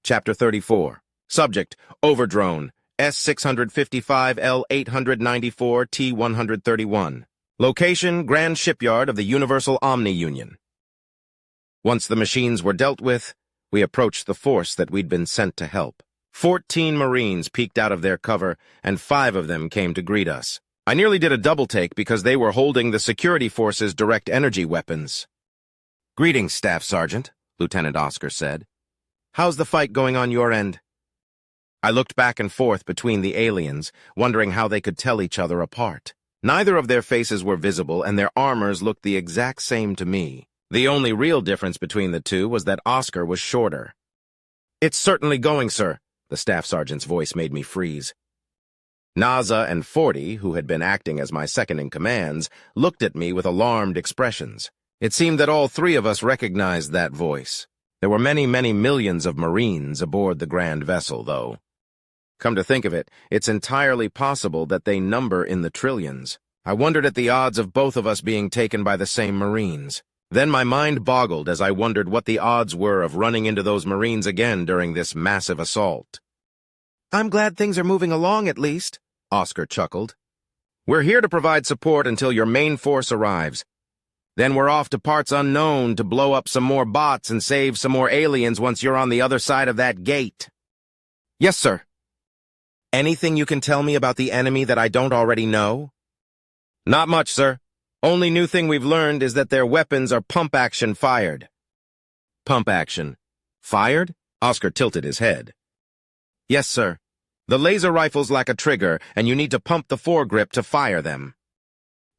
Chapter 34. Subject, Overdrone, S655L894T131. Location, Grand Shipyard of the Universal Omni Union. Once the machines were dealt with, we approached the force that we'd been sent to help. 14 Marines peeked out of their cover, and 5 of them came to greet us. I nearly did a double-take because they were holding the security force's direct energy weapons. "Greetings, Staff Sergeant," Lieutenant Oscar said. "How's the fight going on your end?" I looked back and forth between the aliens, wondering how they could tell each other apart. Neither of their faces were visible, and their armors looked the exact same to me. The only real difference between the two was that Oscar was shorter. "It's certainly going, sir." The Staff Sergeant's voice made me freeze. Naza and 40, who had been acting as my second-in-commands, looked at me with alarmed expressions. It seemed that all 3 of us recognized that voice. There were many, many millions of Marines aboard the grand vessel, though. Come to think of it, it's entirely possible that they number in the trillions. I wondered at the odds of both of us being taken by the same Marines. Then my mind boggled as I wondered what the odds were of running into those Marines again during this massive assault. "I'm glad things are moving along, at least," Oscar chuckled. "We're here to provide support until your main force arrives. Then we're off to parts unknown to blow up some more bots and save some more aliens once you're on the other side of that gate." "Yes, sir." "Anything you can tell me about the enemy that I don't already know?" "Not much, sir. Only new thing we've learned is that their weapons are pump-action fired." "Pump action? Fired?" Oscar tilted his head. "Yes, sir. The laser rifles lack a trigger, and you need to pump the foregrip to fire them."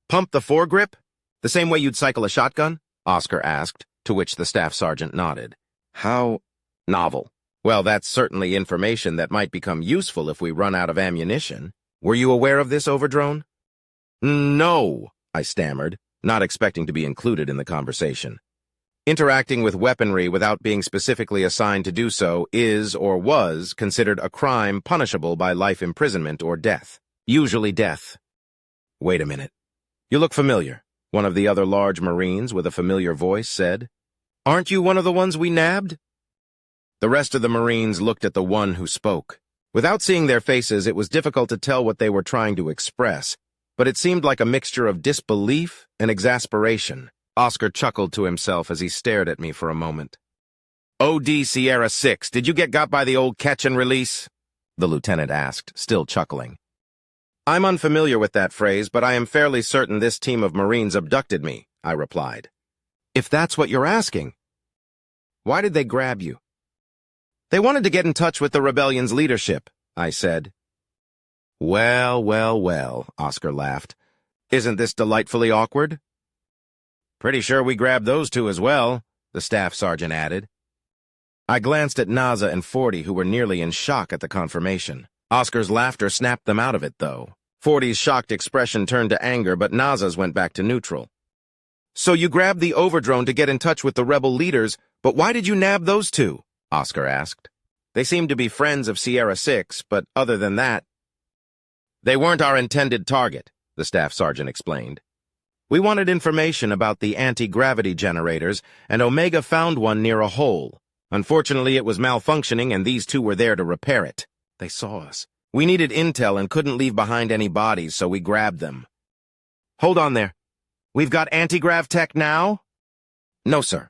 "Pump the foregrip? The same way you'd cycle a shotgun?" Oscar asked, to which the Staff Sergeant nodded. "How novel. Well, that's certainly information that might become useful if we run out of ammunition. Were you aware of this, Overdrone?" "No," I stammered, not expecting to be included in the conversation. Interacting with weaponry without being specifically assigned to do so is, or was, considered a crime punishable by life imprisonment or death. Usually death. "Wait a minute. You look familiar," one of the other large Marines with a familiar voice said. "Aren't you one of the ones we nabbed?" The rest of the Marines looked at the one who spoke. Without seeing their faces, it was difficult to tell what they were trying to express, but it seemed like a mixture of disbelief and exasperation. Oscar chuckled to himself as he stared at me for a moment. "OD Sierra 6, did you get got by the old catch and release?" the lieutenant asked, still chuckling. "I'm unfamiliar with that phrase, but I am fairly certain this team of Marines abducted me," I replied. "If that's what you're asking. Why did they grab you?" "They wanted to get in touch with the rebellion's leadership," I said. Well, well, well, Oscar laughed. "Isn't this delightfully awkward?" "Pretty sure we grabbed those 2 as well," the Staff Sergeant added. I glanced at Naza and 40, who were nearly in shock at the confirmation. Oscar's laughter snapped them out of it, though. 40's shocked expression turned to anger, but Naza's went back to neutral. "So you grabbed the Overdrone to get in touch with the rebel leaders, but why did you nab those 2? Oscar asked. "They seemed to be friends of Sierra 6, but other than that—" "They weren't our intended target," the Staff Sergeant explained. "We wanted information about the anti-gravity generators, and Omega found one near a hole. Unfortunately, it was malfunctioning, and these 2 were there to repair it. They saw us. We needed intel and couldn't leave behind any bodies, so we grabbed them." "Hold on there. We've got anti-grav tech now?" "No, sir."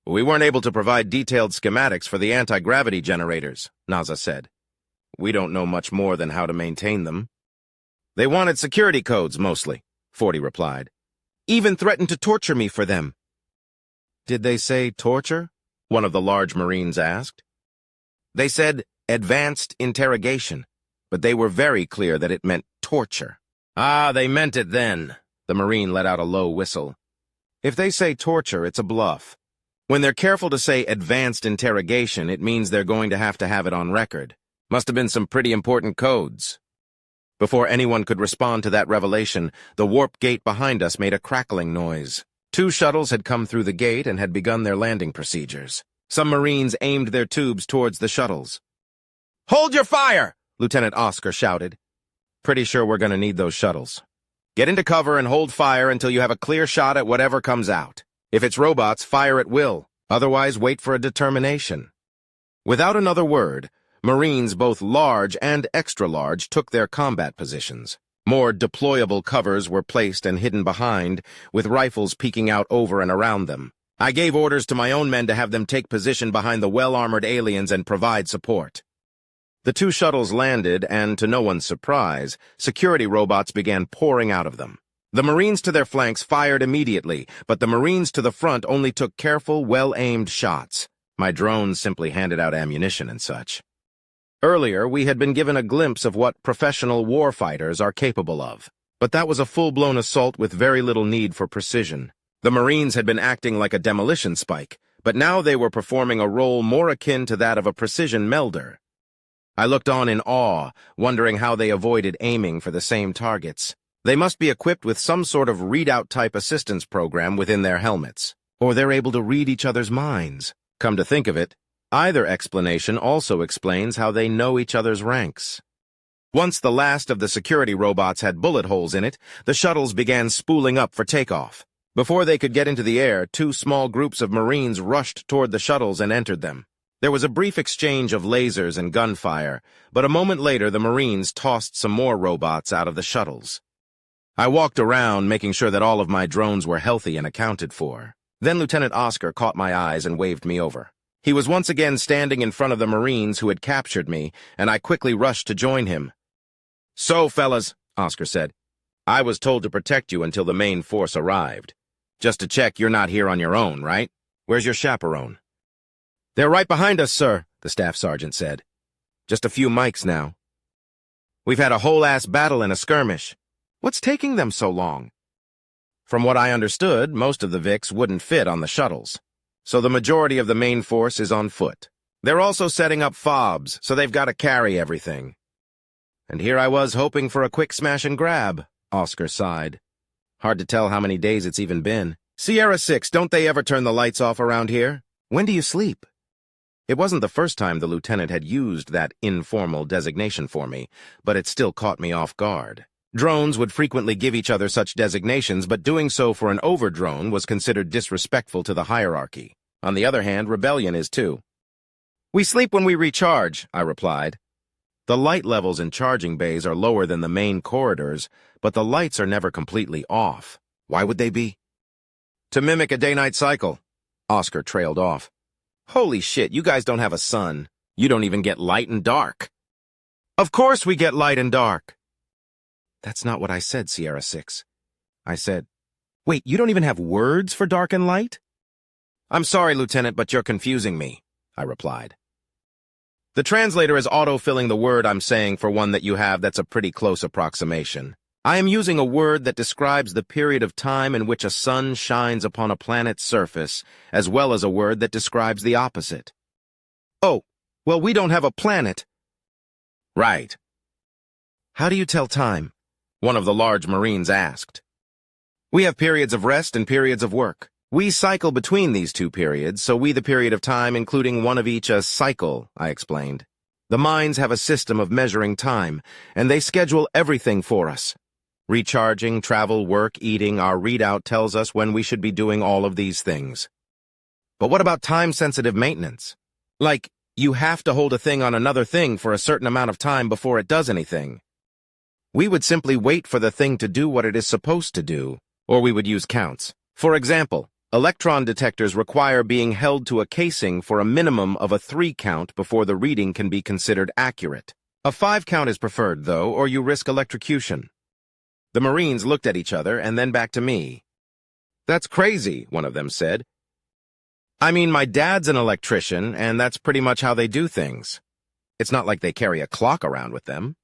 "We weren't able to provide detailed schematics for the anti-gravity generators," Naza said. "We don't know much more than how to maintain them." "They wanted security codes, mostly," 40 replied. "Even threatened to torture me for them." "Did they say torture?" one of the large Marines asked. "They said advanced interrogation, but they were very clear that it meant torture." "Ah, they meant it then." The Marine let out a low whistle. "If they say torture, it's a bluff. When they're careful to say advanced interrogation, it means they're going to have it on record. Must have been some pretty important codes." Before anyone could respond to that revelation, the warp gate behind us made a crackling noise. 2 shuttles had come through the gate and had begun their landing procedures. Some Marines aimed their tubes towards the shuttles. "Hold your fire!" Lieutenant Oscar shouted. "Pretty sure we're going to need those shuttles. Get into cover and hold fire until you have a clear shot at whatever comes out. If it's robots, fire at will. Otherwise, wait for a determination." Without another word, Marines both large and extra-large took their combat positions. More deployable covers were placed and hidden behind, with rifles peeking out over and around them. I gave orders to my own men to have them take position behind the well-armored aliens and provide support. The two shuttles landed, and to no one's surprise, security robots began pouring out of them. The Marines to their flanks fired immediately, but the Marines to the front only took careful, well-aimed shots. My drones simply handed out ammunition and such. Earlier, we had been given a glimpse of what professional warfighters are capable of, but that was a full-blown assault with very little need for precision. The Marines had been acting like a demolition spike, but now they were performing a role more akin to that of a precision melder. I looked on in awe, wondering how they avoided aiming for the same targets. They must be equipped with some sort of readout-type assistance program within their helmets, or they're able to read each other's minds. Come to think of it, either explanation also explains how they know each other's ranks. Once the last of the security robots had bullet holes in it, the shuttles began spooling up for takeoff. Before they could get into the air, two small groups of Marines rushed toward the shuttles and entered them. There was a brief exchange of lasers and gunfire, but a moment later the Marines tossed some more robots out of the shuttles. I walked around, making sure that all of my drones were healthy and accounted for. Then Lieutenant Oscar caught my eyes and waved me over. He was once again standing in front of the Marines who had captured me, and I quickly rushed to join him. "So, fellas," Oscar said, "I was told to protect you until the main force arrived. Just to check you're not here on your own, right? Where's your chaperone?" "They're right behind us, sir," the staff sergeant said. "Just a few mics now. We've had a whole-ass battle and a skirmish. What's taking them so long?" From what I understood, most of the Vics wouldn't fit on the shuttles, so the majority of the main force is on foot. They're also setting up fobs, so they've got to carry everything. And here I was hoping for a quick smash and grab, Oscar sighed. Hard to tell how many days it's even been. Sierra 6, don't they ever turn the lights off around here? When do you sleep? It wasn't the first time the lieutenant had used that informal designation for me, but it still caught me off guard. Drones would frequently give each other such designations, but doing so for an overdrone was considered disrespectful to the hierarchy. On the other hand, rebellion is too. "We sleep when we recharge," I replied. The light levels in charging bays are lower than the main corridors, but the lights are never completely off. Why would they be? "To mimic a day-night cycle." Oscar trailed off. "Holy shit, you guys don't have a sun. You don't even get light and dark." "Of course we get light and dark." "That's not what I said, Sierra 6. I said, wait, you don't even have words for dark and light?" "I'm sorry, Lieutenant, but you're confusing me," I replied. "The translator is auto-filling the word I'm saying for one that you have that's a pretty close approximation. I am using a word that describes the period of time in which a sun shines upon a planet's surface, as well as a word that describes the opposite." "Oh, well, we don't have a planet." "Right." "How do you tell time?" one of the large Marines asked. "We have periods of rest and periods of work. We cycle between these two periods, so we the period of time including one of each a cycle," I explained. "The mines have a system of measuring time, and they schedule everything for us. Recharging, travel, work, eating, our readout tells us when we should be doing all of these things." "But what about time-sensitive maintenance? Like, you have to hold a thing on another thing for a certain amount of time before it does anything." "We would simply wait for the thing to do what it is supposed to do, or we would use counts. For example, electron detectors require being held to a casing for a minimum of a 3 count before the reading can be considered accurate. A 5 count is preferred, though, or you risk electrocution." The Marines looked at each other and then back to me. "That's crazy," one of them said. "I mean, my dad's an electrician, and that's pretty much how they do things. It's not like they carry a clock around with them."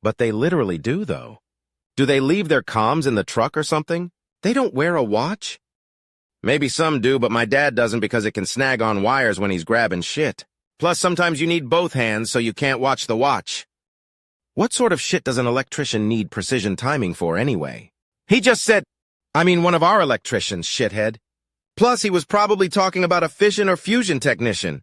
"But they literally do, though. Do they leave their comms in the truck or something? They don't wear a watch?" "Maybe some do, but my dad doesn't because it can snag on wires when he's grabbing shit. Plus, sometimes you need both hands so you can't watch the watch." "What sort of shit does an electrician need precision timing for anyway?" "He just said, one of our electricians, shithead. Plus, he was probably talking about a fission or fusion technician."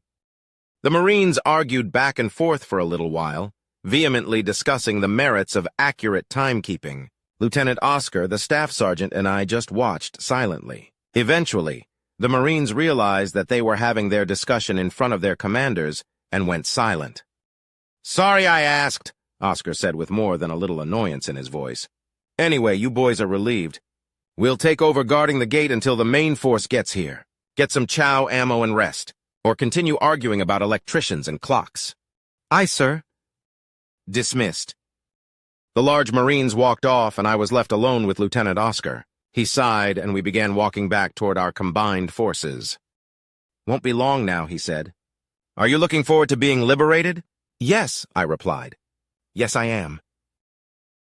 The Marines argued back and forth for a little while, vehemently discussing the merits of accurate timekeeping. Lieutenant Oscar, the staff sergeant, and I just watched silently. Eventually, the Marines realized that they were having their discussion in front of their commanders and went silent. "Sorry I asked," Oscar said with more than a little annoyance in his voice. "Anyway, you boys are relieved. We'll take over guarding the gate until the main force gets here. Get some chow, ammo, and rest. Or continue arguing about electricians and clocks." "Aye, sir." Dismissed. The large Marines walked off, and I was left alone with Lieutenant Oscar. He sighed, and we began walking back toward our combined forces. "Won't be long now," he said. "Are you looking forward to being liberated?" "Yes," I replied. "Yes, I am."